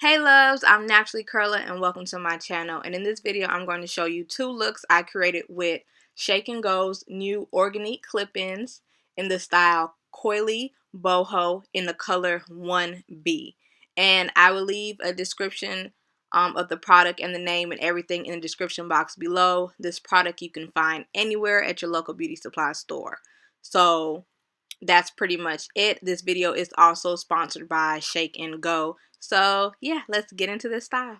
Hey loves, I'm Naturally Curler and welcome to my channel. And in this video, I'm going to show you two looks I created with Shake and Go's new Organique clip-ins in the style Coily Boho in the color 1B. And I will leave a description of the product and the name and everything in the description box below. This product you can find anywhere at your local beauty supply store. So that's pretty much it. This video is also sponsored by Shake and Go. So yeah, let's get into this style.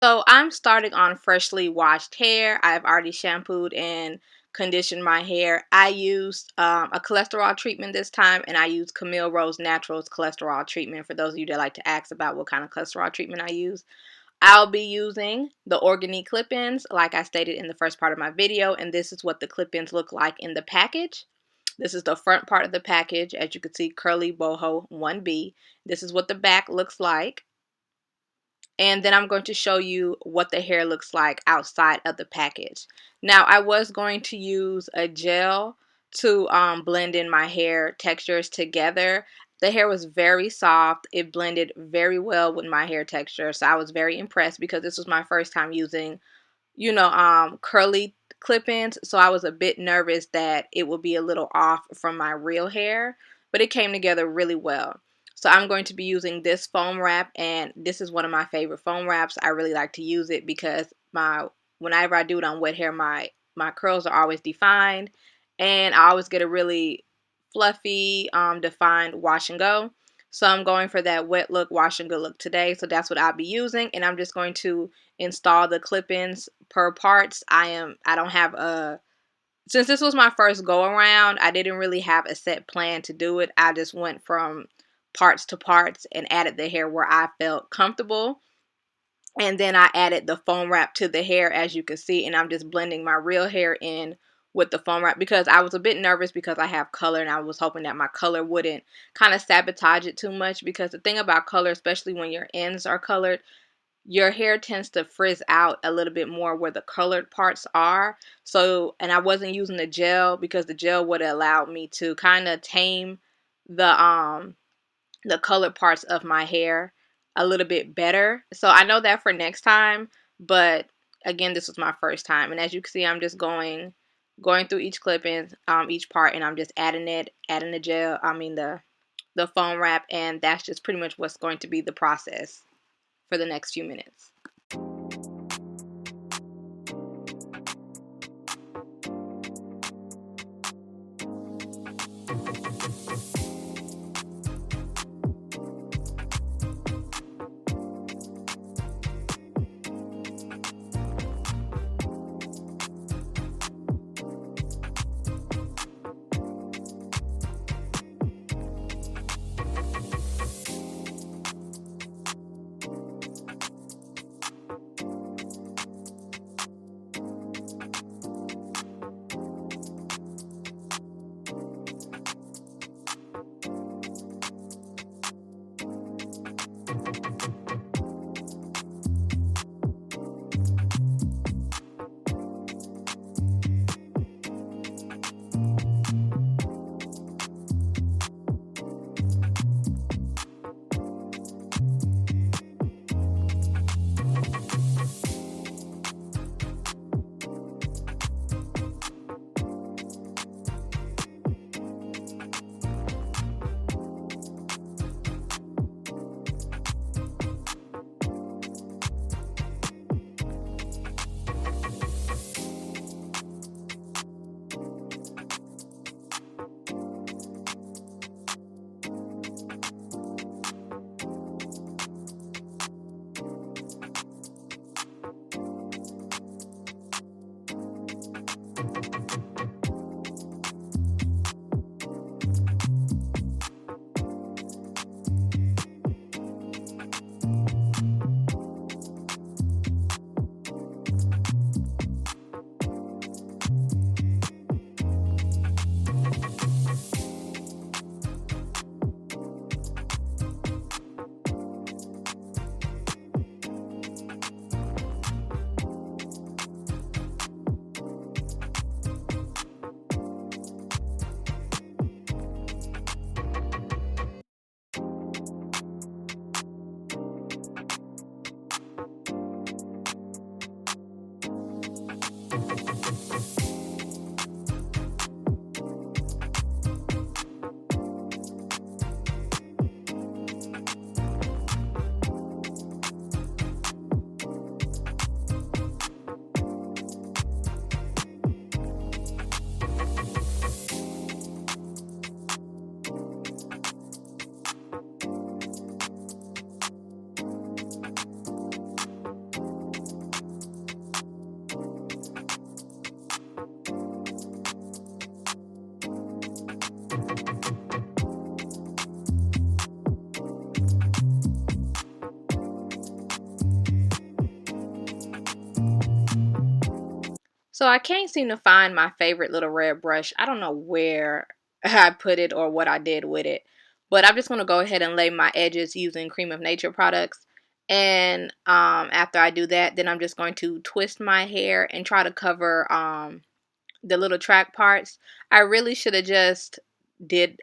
So I'm starting on freshly washed hair. I've already shampooed and conditioned my hair. I used a cholesterol treatment this time, and I used Camille Rose Naturals cholesterol treatment for those of you that like to ask about what kind of cholesterol treatment I use. I'll be using the Organique clip-ins like I stated in the first part of my video, and this is what the clip-ins look like in the package. This is the front part of the package. As you can see, Coily Boho 1B. This is what the back looks like. And then I'm going to show you what the hair looks like outside of the package. Now, I was going to use a gel to blend in my hair textures together. The hair was very soft. It blended very well with my hair texture. So I was very impressed because this was my first time using, curly clip-ins. So I was a bit nervous that it would be a little off from my real hair. But it came together really well. So I'm going to be using this foam wrap, and this is one of my favorite foam wraps. I really like to use it because whenever I do it on wet hair, my curls are always defined, and I always get a really fluffy, defined wash and go. So I'm going for that wet look, wash and go look today. So that's what I'll be using, and I'm just going to install the clip-ins per parts. Since this was my first go around, I didn't really have a set plan to do it. I just went from parts to parts and added the hair where I felt comfortable. And then I added the foam wrap to the hair, as you can see, and I'm just blending my real hair in with the foam wrap because I was a bit nervous because I have color and I was hoping that my color wouldn't kind of sabotage it too much, because the thing about color, especially when your ends are colored, your hair tends to frizz out a little bit more where the colored parts are. So, and I wasn't using the gel because the gel would have allowed me to kind of tame the colored parts of my hair a little bit better. So I know that for next time, but again, this was my first time. And as you can see, I'm just going through each clip-in, each part, and I'm just adding the gel, the foam wrap, and that's just pretty much what's going to be the process for the next few minutes. So I can't seem to find my favorite little red brush. I don't know where I put it or what I did with it. But I'm just going to go ahead and lay my edges using Cream of Nature products. And after I do that, then I'm just going to twist my hair and try to cover the little track parts. I really should have just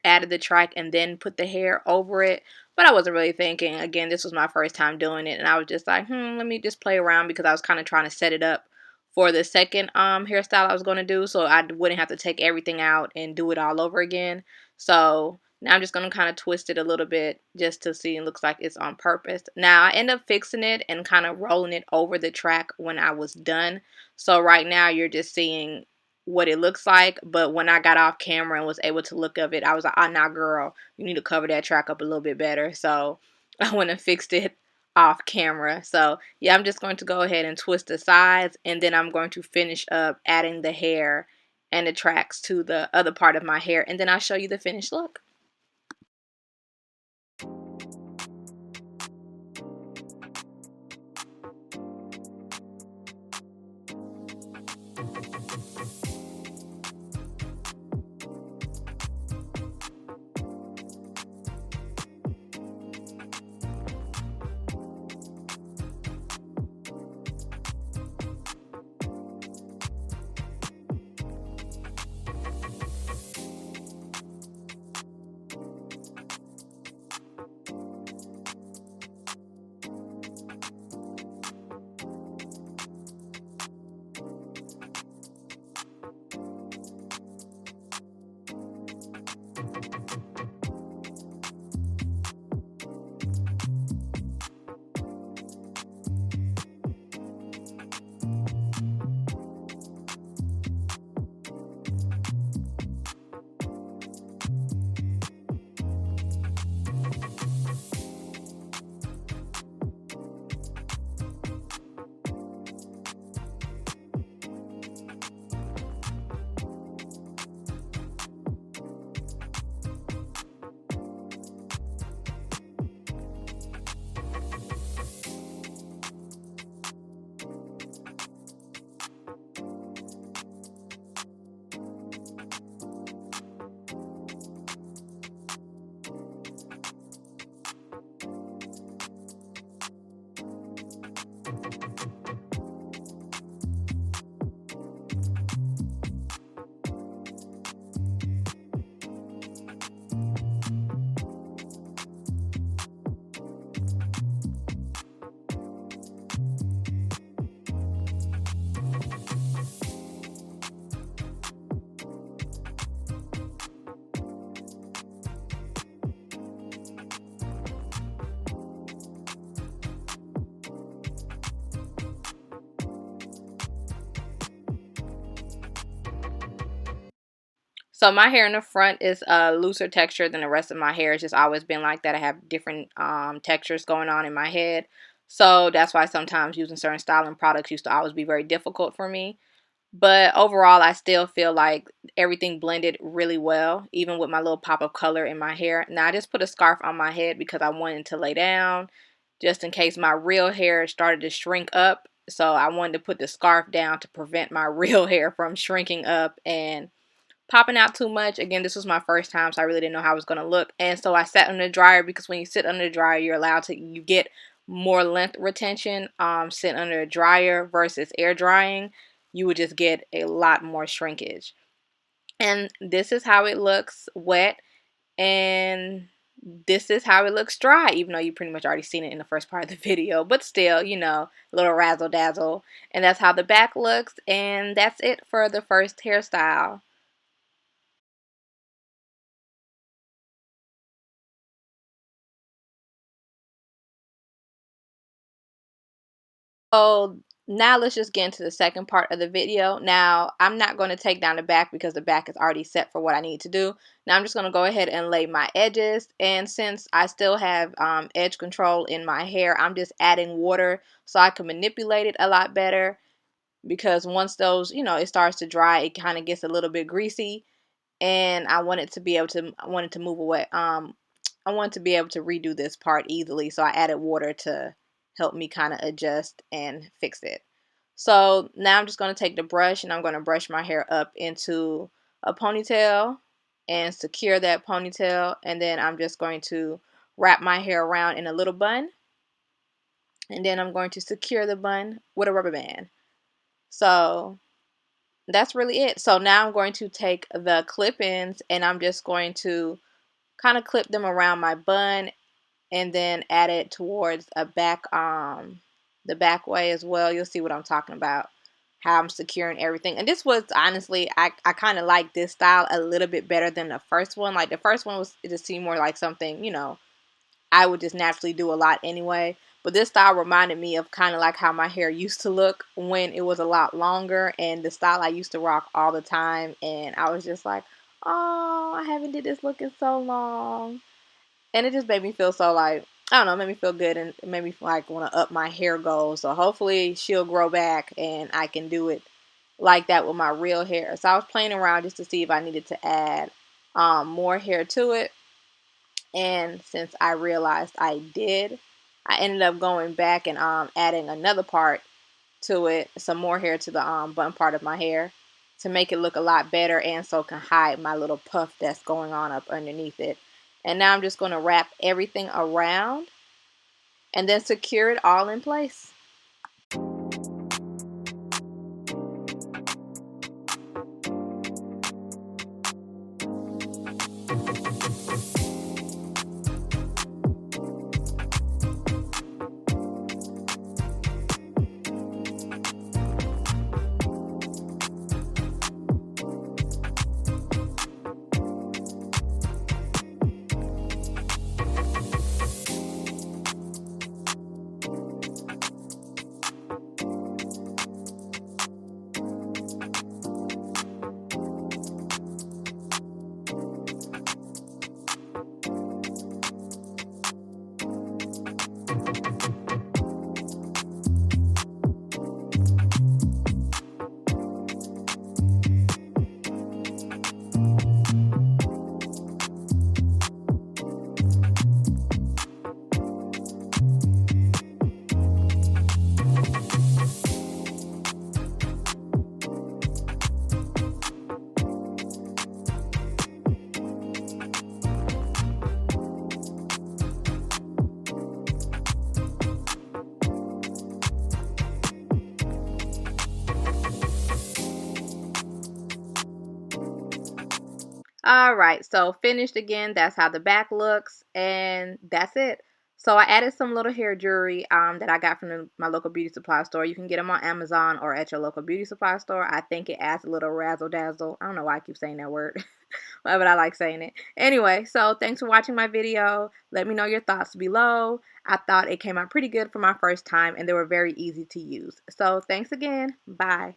added the track and then put the hair over it, but I wasn't really thinking. Again, this was my first time doing it, and I was just like, let me just play around, because I was kind of trying to set it up for the second hairstyle I was going to do, so I wouldn't have to take everything out and do it all over again. So now I'm just going to kind of twist it a little bit just to see. It looks like it's on purpose. Now I end up fixing it and kind of rolling it over the track when I was done. So right now you're just seeing what it looks like, but when I got off camera and was able to look of it, I was like, oh, nah, girl, you need to cover that track up a little bit better. So I went and fixed it off camera. So yeah, I'm just going to go ahead and twist the sides, and then I'm going to finish up adding the hair and the tracks to the other part of my hair, and then I'll show you the finished look. So my hair in the front is a looser texture than the rest of my hair. It's just always been like that. I have different textures going on in my head. So that's why sometimes using certain styling products used to always be very difficult for me. But overall, I still feel like everything blended really well, even with my little pop of color in my hair. Now, I just put a scarf on my head because I wanted to lay down, just in case my real hair started to shrink up. So I wanted to put the scarf down to prevent my real hair from shrinking up and popping out too much. Again, this was my first time, so I really didn't know how I was going to look. And so I sat under the dryer, because when you sit under the dryer, you get more length retention sitting under a dryer versus air drying. You would just get a lot more shrinkage. And this is how it looks wet, and this is how it looks dry, even though you pretty much already seen it in the first part of the video, but still, a little razzle dazzle. And that's how the back looks, and that's it for the first hairstyle. So now let's just get into the second part of the video. Now, I'm not going to take down the back because the back is already set for what I need to do. Now I'm just going to go ahead and lay my edges. And since I still have edge control in my hair, I'm just adding water so I can manipulate it a lot better. Because once those, it starts to dry, it kind of gets a little bit greasy. And I want it to be able to, I want it to move away. I want to be able to redo this part easily. So I added water to help me kind of adjust and fix it. So now I'm just going to take the brush and I'm going to brush my hair up into a ponytail and secure that ponytail. And then I'm just going to wrap my hair around in a little bun. And then I'm going to secure the bun with a rubber band. So that's really it. So now I'm going to take the clip-ins and I'm just going to kind of clip them around my bun and then add it towards a back the back way as well. You'll see what I'm talking about, how I'm securing everything. And this was honestly, I kind of like this style a little bit better than the first one. Like the first one was, it just seemed more like something, you know, I would just naturally do a lot anyway. But this style reminded me of kind of like how my hair used to look when it was a lot longer, and the style I used to rock all the time. And I was just like, oh, I haven't did this look in so long. And it just made me feel so like, I don't know, made me feel good and it made me like want to up my hair goals. So hopefully she'll grow back and I can do it like that with my real hair. So I was playing around just to see if I needed to add more hair to it. And since I realized I did, I ended up going back and adding another part to it, some more hair to the bun part of my hair to make it look a lot better and so can hide my little puff that's going on up underneath it. And now I'm just going to wrap everything around and then secure it all in place. Alright, so finished again. That's how the back looks, and that's it. So I added some little hair jewelry that I got from my local beauty supply store. You can get them on Amazon or at your local beauty supply store. I think it adds a little razzle dazzle. I don't know why I keep saying that word, but I like saying it. Anyway, so thanks for watching my video. Let me know your thoughts below. I thought it came out pretty good for my first time, and they were very easy to use. So thanks again. Bye.